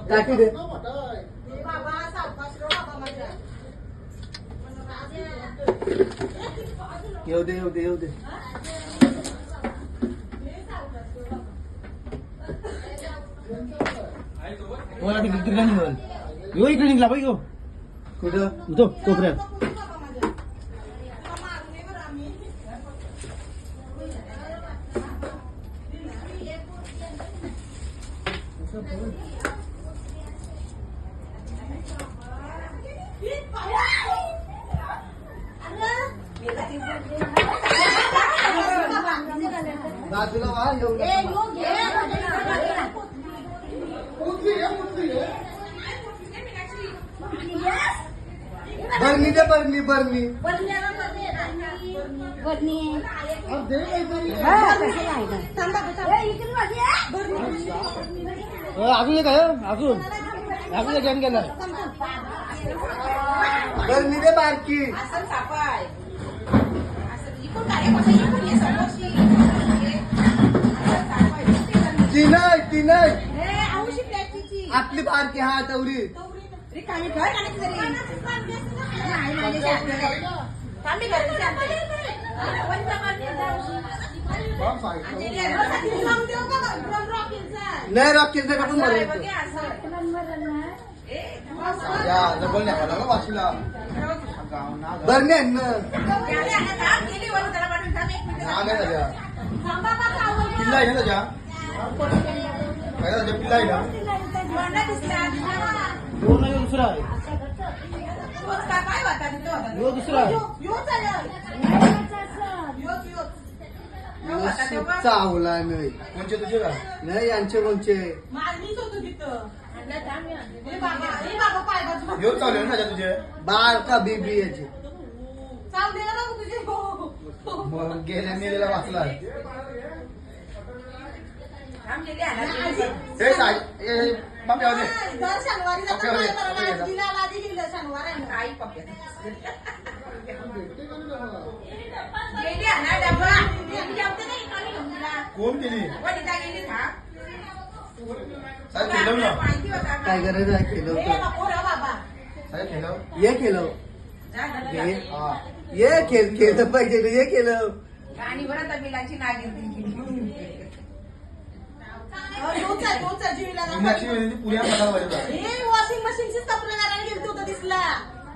टाकी दे येऊ दे येऊ दे येऊ दे मला तिकडे निघाल यो इकडे निघला बाई यो कुठं तो कोपऱ्यात बाजूला वा येऊ बरणी दे बरणी बरणी अजून एक आहे अजून अजून एक जण गेला बरणी दे बारकी ती नाही आपली बारकी हा तेवढी नाही रॉकेल कुठून वाशीला बरं पिल्ला आहे ना त्याच्या पिल्ला आहे ना दुसरा आहे दुसरा चावला नाही कोणचे तुझे का नाही यांचे कोणचे चालू ना तुझे बाळ का बीबी याची मग गेल्या मेलेला वाचला कोण केली काय गरज आहे केलं ये केलं ये केलं पाहिजे ये केलं आणि बरं तमिलाची नागिन वॉशिंग मशीनची कपडे करायला गेलो होतो दिसला